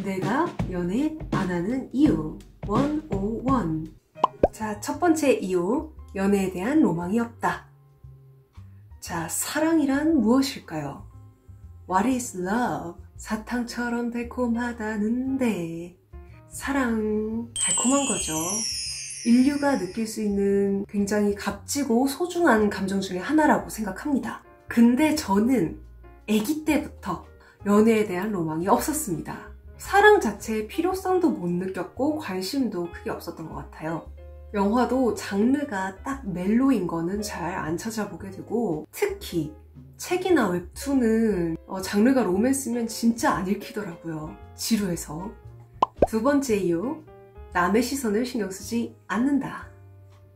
내가 연애 안 하는 이유 101. 자, 첫 번째 이유, 연애에 대한 로망이 없다. 자, 사랑이란 무엇일까요? What is love? 사탕처럼 달콤하다는데, 사랑 달콤한 거죠. 인류가 느낄 수 있는 굉장히 값지고 소중한 감정 중에 하나라고 생각합니다. 근데 저는 아기 때부터 연애에 대한 로망이 없었습니다. 사랑 자체의 필요성도 못 느꼈고 관심도 크게 없었던 것 같아요. 영화도 장르가 딱 멜로인 거는 잘 안 찾아보게 되고, 특히 책이나 웹툰은 장르가 로맨스면 진짜 안 읽히더라고요. 지루해서. 두 번째 이유, 남의 시선을 신경 쓰지 않는다.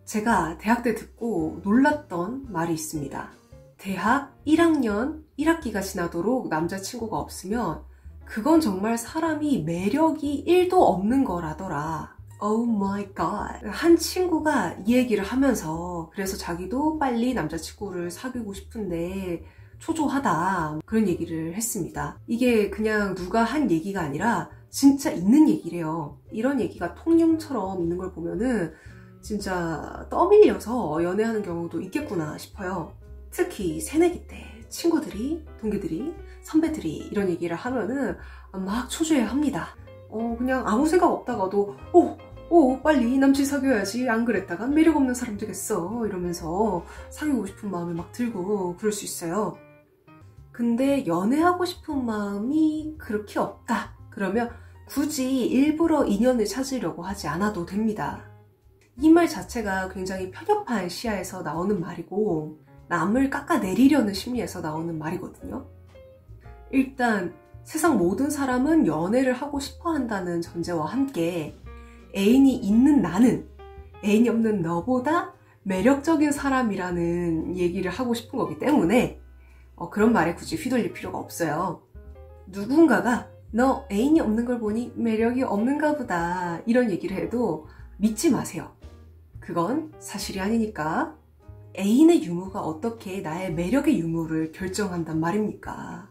제가 대학 때 듣고 놀랐던 말이 있습니다. 대학 1학년 1학기가 지나도록 남자친구가 없으면 그건 정말 사람이 매력이 1도 없는 거라더라. Oh my god. 한 친구가 이 얘기를 하면서 그래서 자기도 빨리 남자친구를 사귀고 싶은데 초조하다, 그런 얘기를 했습니다. 이게 그냥 누가 한 얘기가 아니라 진짜 있는 얘기래요. 이런 얘기가 통념처럼 있는 걸 보면은 진짜 떠밀려서 연애하는 경우도 있겠구나 싶어요. 특히 새내기 때 친구들이, 동기들이, 선배들이 이런 얘기를 하면은 막 초조해합니다. 그냥 아무 생각 없다가도 빨리 남친 사귀어야지, 안 그랬다가 매력 없는 사람 되겠어 이러면서 사귀고 싶은 마음이 막 들고 그럴 수 있어요. 근데 연애하고 싶은 마음이 그렇게 없다 그러면 굳이 일부러 인연을 찾으려고 하지 않아도 됩니다. 이 말 자체가 굉장히 편협한 시야에서 나오는 말이고, 남을 깎아내리려는 심리에서 나오는 말이거든요. 일단 세상 모든 사람은 연애를 하고 싶어 한다는 전제와 함께 애인이 있는 나는 애인이 없는 너보다 매력적인 사람이라는 얘기를 하고 싶은 거기 때문에 그런 말에 굳이 휘둘릴 필요가 없어요. 누군가가 너 애인이 없는 걸 보니 매력이 없는가 보다 이런 얘기를 해도 믿지 마세요. 그건 사실이 아니니까. 애인의 유무가 어떻게 나의 매력의 유무를 결정한단 말입니까?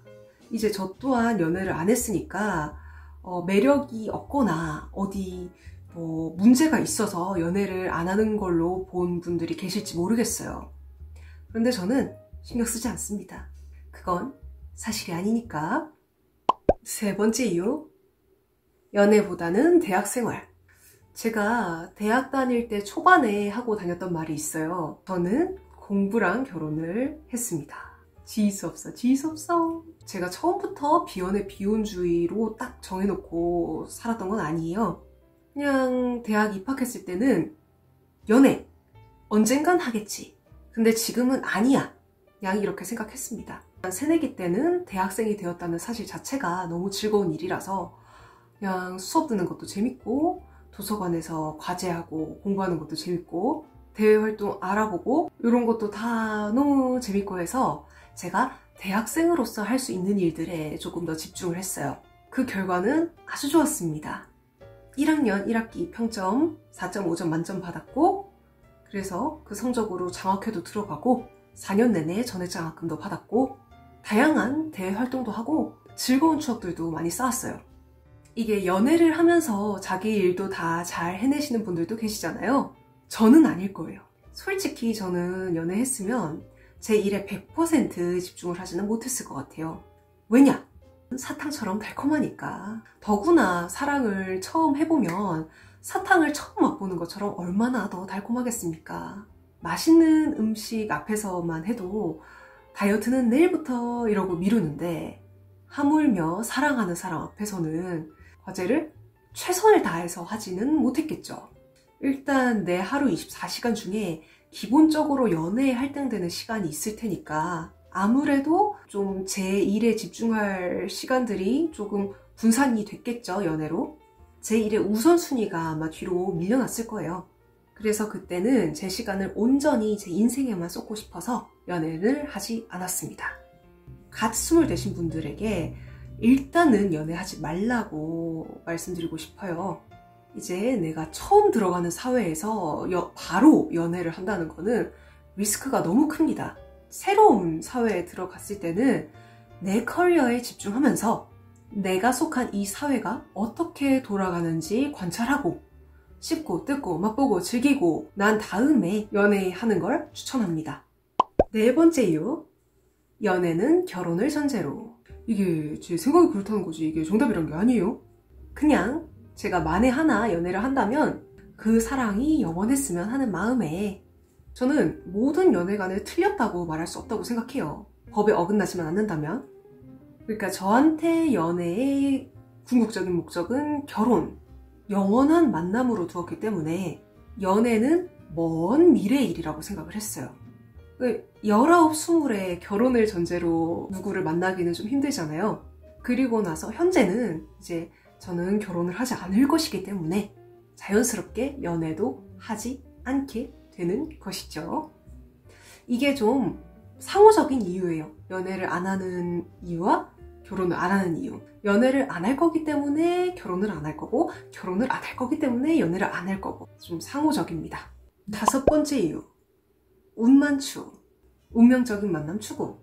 이제 저 또한 연애를 안 했으니까 매력이 없거나 어디 문제가 있어서 연애를 안 하는 걸로 본 분들이 계실지 모르겠어요. 그런데 저는 신경 쓰지 않습니다. 그건 사실이 아니니까. 세 번째 이유, 연애보다는 대학생활. 제가 대학 다닐 때 초반에 하고 다녔던 말이 있어요. 저는 공부랑 결혼을 했습니다. 지수없어. 제가 처음부터 비연애 비혼주의로 딱 정해놓고 살았던 건 아니에요. 그냥 대학 입학했을 때는 연애 언젠간 하겠지. 근데 지금은 아니야. 그냥 이렇게 생각했습니다. 새내기 때는 대학생이 되었다는 사실 자체가 너무 즐거운 일이라서 그냥 수업 듣는 것도 재밌고, 도서관에서 과제하고 공부하는 것도 재밌고, 대외활동 알아보고 이런 것도 다 너무 재밌고 해서 제가 대학생으로서 할 수 있는 일들에 조금 더 집중을 했어요. 그 결과는 아주 좋았습니다. 1학년 1학기 평점 4.5점 만점 받았고, 그래서 그 성적으로 장학회도 들어가고 4년 내내 전액장학금도 받았고, 다양한 대외활동도 하고 즐거운 추억들도 많이 쌓았어요. 이게 연애를 하면서 자기 일도 다 잘 해내시는 분들도 계시잖아요. 저는 아닐 거예요. 솔직히 저는 연애했으면 제 일에 100% 집중을 하지는 못했을 것 같아요. 왜냐? 사탕처럼 달콤하니까. 더구나 사랑을 처음 해보면 사탕을 처음 맛보는 것처럼 얼마나 더 달콤하겠습니까? 맛있는 음식 앞에서만 해도 다이어트는 내일부터 이러고 미루는데, 하물며 사랑하는 사람 앞에서는 과제를 최선을 다해서 하지는 못했겠죠. 일단 내 하루 24시간 중에 기본적으로 연애에 할당되는 시간이 있을 테니까 아무래도 좀 제 일에 집중할 시간들이 조금 분산이 됐겠죠, 연애로. 제 일의 우선순위가 아마 뒤로 밀려났을 거예요. 그래서 그때는 제 시간을 온전히 제 인생에만 쏟고 싶어서 연애를 하지 않았습니다. 갓 스물 되신 분들에게 일단은 연애하지 말라고 말씀드리고 싶어요. 이제 내가 처음 들어가는 사회에서 바로 연애를 한다는 거는 리스크가 너무 큽니다. 새로운 사회에 들어갔을 때는 내 커리어에 집중하면서 내가 속한 이 사회가 어떻게 돌아가는지 관찰하고 씹고 뜯고 맛보고 즐기고 난 다음에 연애하는 걸 추천합니다. 네 번째 이유, 연애는 결혼을 전제로. 이게 제 생각이 그렇다는 거지 이게 정답이란 게 아니에요. 그냥 제가 만에 하나 연애를 한다면 그 사랑이 영원했으면 하는 마음에 저는 모든 연애관을 틀렸다고 말할 수 없다고 생각해요. 법에 어긋나지만 않는다면. 그러니까 저한테 연애의 궁극적인 목적은 결혼, 영원한 만남으로 두었기 때문에 연애는 먼 미래의 일이라고 생각을 했어요. 19, 20에 결혼을 전제로 누구를 만나기는 좀 힘들잖아요. 그리고 나서 현재는 이제 저는 결혼을 하지 않을 것이기 때문에 자연스럽게 연애도 하지 않게 되는 것이죠. 이게 좀 상호적인 이유예요. 연애를 안 하는 이유와 결혼을 안 하는 이유. 연애를 안 할 거기 때문에 결혼을 안 할 거고, 결혼을 안 할 거기 때문에 연애를 안 할 거고, 좀 상호적입니다. 다섯 번째 이유, 운만추, 운명적인 만남 추구.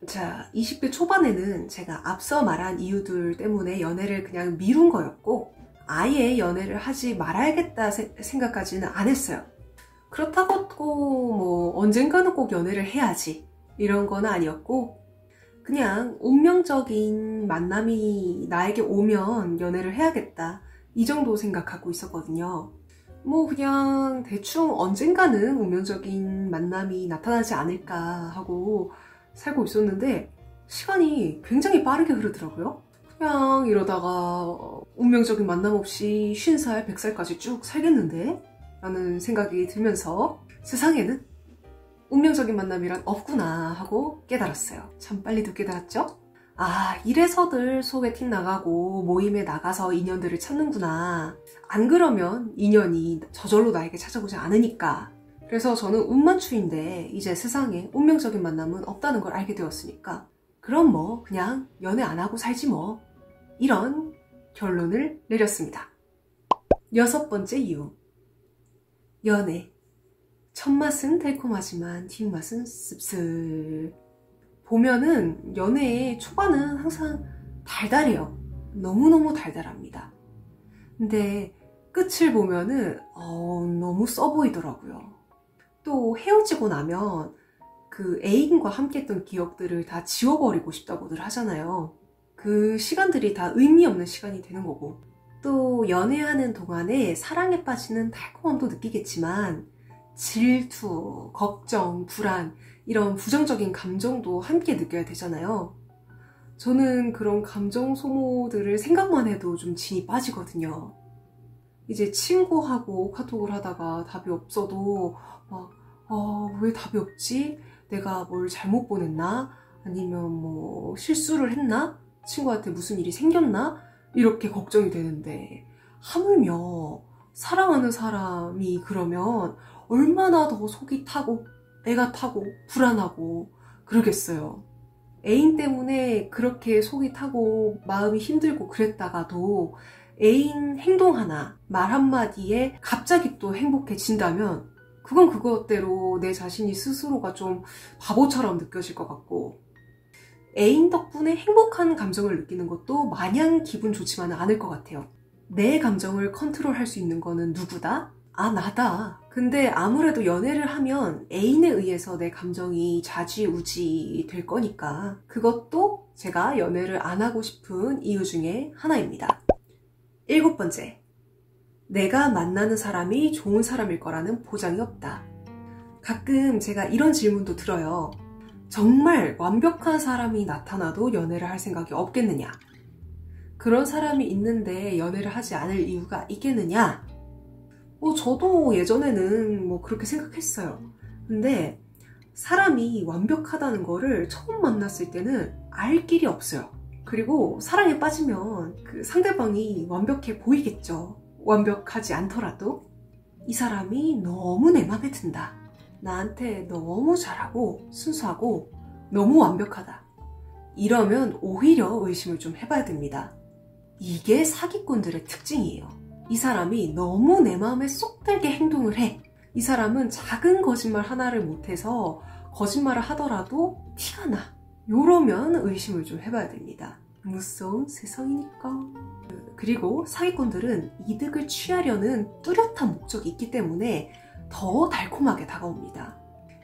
자, 20대 초반에는 제가 앞서 말한 이유들 때문에 연애를 그냥 미룬 거였고 아예 연애를 하지 말아야겠다 생각까지는 안 했어요. 그렇다고 뭐 언젠가는 꼭 연애를 해야지 이런 건 아니었고 그냥 운명적인 만남이 나에게 오면 연애를 해야겠다 이 정도 생각하고 있었거든요. 뭐 그냥 대충 언젠가는 운명적인 만남이 나타나지 않을까 하고 살고 있었는데 시간이 굉장히 빠르게 흐르더라고요. 그냥 이러다가 운명적인 만남 없이 50살, 100살까지 쭉 살겠는데? 라는 생각이 들면서 세상에는 운명적인 만남이란 없구나 하고 깨달았어요. 참 빨리도 깨달았죠? 아, 이래서들 소개팅 나가고 모임에 나가서 인연들을 찾는구나. 안 그러면 인연이 저절로 나에게 찾아오지 않으니까. 그래서 저는 운만추인데 이제 세상에 운명적인 만남은 없다는 걸 알게 되었으니까 그럼 뭐 그냥 연애 안 하고 살지 뭐 이런 결론을 내렸습니다. 여섯 번째 이유, 연애. 첫맛은 달콤하지만 뒷맛은 씁쓸. 보면은 연애의 초반은 항상 달달해요. 너무너무 달달합니다. 근데 끝을 보면은 너무 써 보이더라고요. 또 헤어지고 나면 그 애인과 함께 했던 기억들을 다 지워버리고 싶다고들 하잖아요. 그 시간들이 다 의미 없는 시간이 되는 거고 또 연애하는 동안에 사랑에 빠지는 달콤함도 느끼겠지만 질투, 걱정, 불안 이런 부정적인 감정도 함께 느껴야 되잖아요. 저는 그런 감정 소모들을 생각만 해도 좀 진이 빠지거든요. 이제 친구하고 카톡을 하다가 답이 없어도 막 왜 답이 없지? 내가 뭘 잘못 보냈나? 아니면 뭐 실수를 했나? 친구한테 무슨 일이 생겼나? 이렇게 걱정이 되는데 하물며 사랑하는 사람이 그러면 얼마나 더 속이 타고 애가 타고 불안하고 그러겠어요. 애인 때문에 그렇게 속이 타고 마음이 힘들고 그랬다가도 애인 행동 하나, 말 한마디에 갑자기 또 행복해진다면 그건 그것대로 내 자신이 스스로가 좀 바보처럼 느껴질 것 같고 애인 덕분에 행복한 감정을 느끼는 것도 마냥 기분 좋지만은 않을 것 같아요. 내 감정을 컨트롤할 수 있는 거는 누구다? 아, 나다. 근데 아무래도 연애를 하면 애인에 의해서 내 감정이 좌지우지 될 거니까 그것도 제가 연애를 안 하고 싶은 이유 중에 하나입니다. 일곱 번째, 내가 만나는 사람이 좋은 사람일 거라는 보장이 없다. 가끔 제가 이런 질문도 들어요. 정말 완벽한 사람이 나타나도 연애를 할 생각이 없겠느냐? 그런 사람이 있는데 연애를 하지 않을 이유가 있겠느냐? 저도 예전에는 뭐 그렇게 생각했어요. 근데 사람이 완벽하다는 거를 처음 만났을 때는 알 길이 없어요. 그리고 사랑에 빠지면 그 상대방이 완벽해 보이겠죠. 완벽하지 않더라도 이 사람이 너무 내 맘에 든다. 나한테 너무 잘하고 순수하고 너무 완벽하다. 이러면 오히려 의심을 좀 해봐야 됩니다. 이게 사기꾼들의 특징이에요. 이 사람이 너무 내 마음에 쏙 들게 행동을 해. 이 사람은 작은 거짓말 하나를 못해서 거짓말을 하더라도 티가 나. 요러면 의심을 좀 해봐야 됩니다. 무서운 세상이니까. 그리고 사기꾼들은 이득을 취하려는 뚜렷한 목적이 있기 때문에 더 달콤하게 다가옵니다.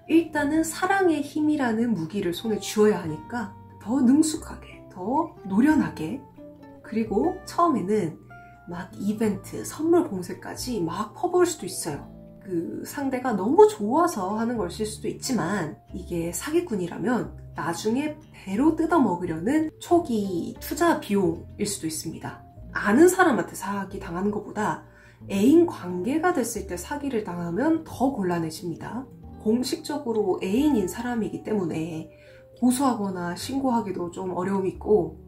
일단은 사랑의 힘이라는 무기를 손에 쥐어야 하니까 더 능숙하게, 더 노련하게, 그리고 처음에는 막 이벤트, 선물 공세까지 막 퍼부을 수도 있어요. 그 상대가 너무 좋아서 하는 것일 수도 있지만 이게 사기꾼이라면 나중에 배로 뜯어먹으려는 초기 투자 비용일 수도 있습니다. 아는 사람한테 사기 당하는 것보다 애인 관계가 됐을 때 사기를 당하면 더 곤란해집니다. 공식적으로 애인인 사람이기 때문에 고소하거나 신고하기도 좀 어려움이 있고,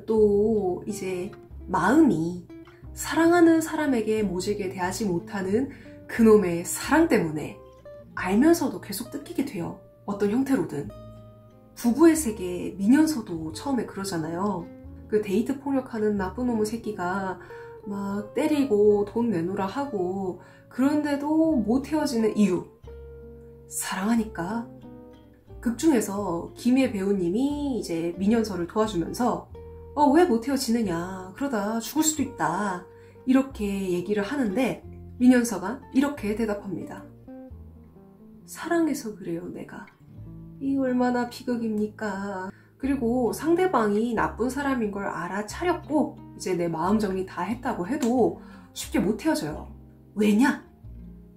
또 이제 마음이 사랑하는 사람에게 모질게 대하지 못하는 그놈의 사랑 때문에 알면서도 계속 뜯기게 돼요. 어떤 형태로든. 부부의 세계 미녀서도 처음에 그러잖아요. 그 데이트 폭력하는 나쁜 놈의 새끼가 막 때리고 돈 내놓으라 하고, 그런데도 못 헤어지는 이유, 사랑하니까. 극 중에서 김예 배우님이 이제 민현서를 도와주면서 왜 못 헤어지느냐, 그러다 죽을 수도 있다, 이렇게 얘기를 하는데 민현서가 이렇게 대답합니다. 사랑해서 그래요, 내가. 이 얼마나 비극입니까. 그리고 상대방이 나쁜 사람인 걸 알아차렸고 이제 내 마음 정리 다 했다고 해도 쉽게 못 헤어져요. 왜냐?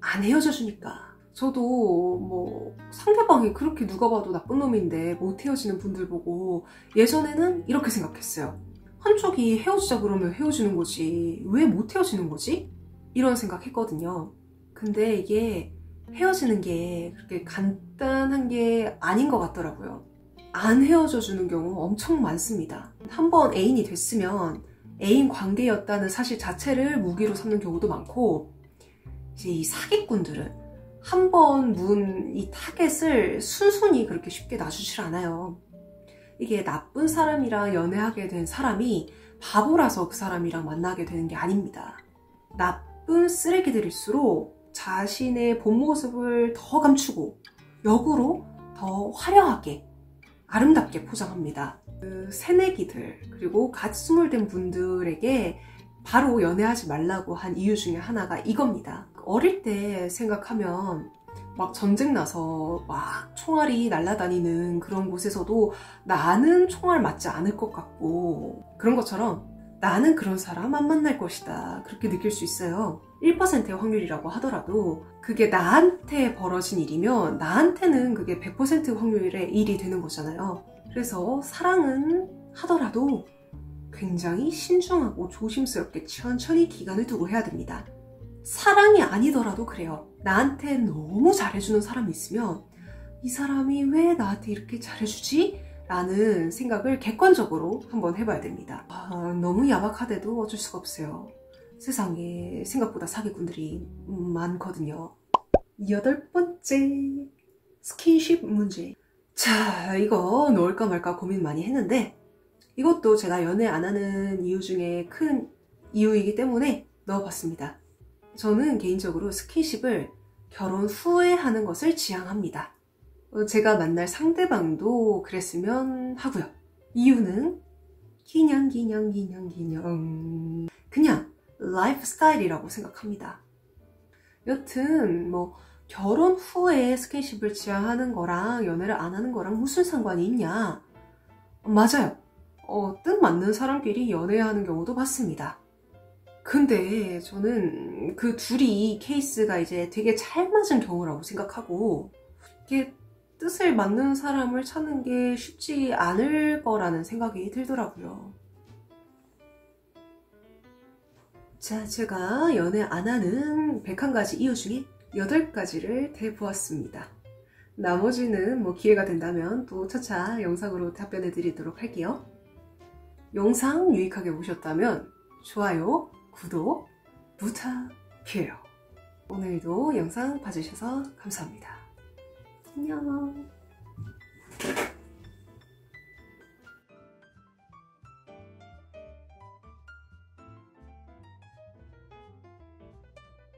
안 헤어져 주니까. 저도 뭐 상대방이 그렇게 누가 봐도 나쁜 놈인데 못 헤어지는 분들 보고 예전에는 이렇게 생각했어요. 한쪽이 헤어지자 그러면 헤어지는 거지, 왜 못 헤어지는 거지? 이런 생각했거든요. 근데 이게 헤어지는 게 그렇게 간단한 게 아닌 것 같더라고요. 안 헤어져 주는 경우 엄청 많습니다. 한번 애인이 됐으면 애인 관계였다는 사실 자체를 무기로 삼는 경우도 많고, 이제 이 사기꾼들은 한 번 문 이 타겟을 순순히 그렇게 쉽게 놔주질 않아요. 이게 나쁜 사람이랑 연애하게 된 사람이 바보라서 그 사람이랑 만나게 되는 게 아닙니다. 나쁜 쓰레기들일수록 자신의 본 모습을 더 감추고 역으로 더 화려하게 아름답게 포장합니다. 그 새내기들, 그리고 갓 스물된 분들에게 바로 연애하지 말라고 한 이유 중에 하나가 이겁니다. 어릴 때 생각하면 막 전쟁 나서 막 총알이 날아다니는 그런 곳에서도 나는 총알 맞지 않을 것 같고, 그런 것처럼 나는 그런 사람 안 만날 것이다, 그렇게 느낄 수 있어요. 1%의 확률이라고 하더라도 그게 나한테 벌어진 일이면 나한테는 그게 100% 확률의 일이 되는 거잖아요. 그래서 사랑은 하더라도 굉장히 신중하고 조심스럽게 천천히 기간을 두고 해야 됩니다. 사랑이 아니더라도 그래요. 나한테 너무 잘해주는 사람이 있으면 이 사람이 왜 나한테 이렇게 잘해주지? 라는 생각을 객관적으로 한번 해봐야 됩니다. 너무 야박하대도 어쩔 수가 없어요. 세상에 생각보다 사기꾼들이 많거든요. 8번째, 스킨십 문제. 자, 이거 넣을까 말까 고민 많이 했는데 이것도 제가 연애 안 하는 이유 중에 큰 이유이기 때문에 넣어봤습니다. 저는 개인적으로 스킨십을 결혼 후에 하는 것을 지향합니다. 제가 만날 상대방도 그랬으면 하고요. 이유는 그냥 라이프 스타일이라고 생각합니다. 여튼 뭐 결혼 후에 스킨십을 지향하는 거랑 연애를 안 하는 거랑 무슨 상관이 있냐? 맞아요. 뜻 맞는 사람끼리 연애하는 경우도 봤습니다. 근데 저는 그 둘이 케이스가 이제 되게 잘 맞은 경우라고 생각하고, 이게 뜻을 맞는 사람을 찾는 게 쉽지 않을 거라는 생각이 들더라고요. 자, 제가 연애 안 하는 101가지 이유 중에 8가지를 대보았습니다. 나머지는 뭐 기회가 된다면 또 차차 영상으로 답변해 드리도록 할게요. 영상 유익하게 보셨다면 좋아요, 구독 부탁해요. 오늘도 영상 봐주셔서 감사합니다. 안녕.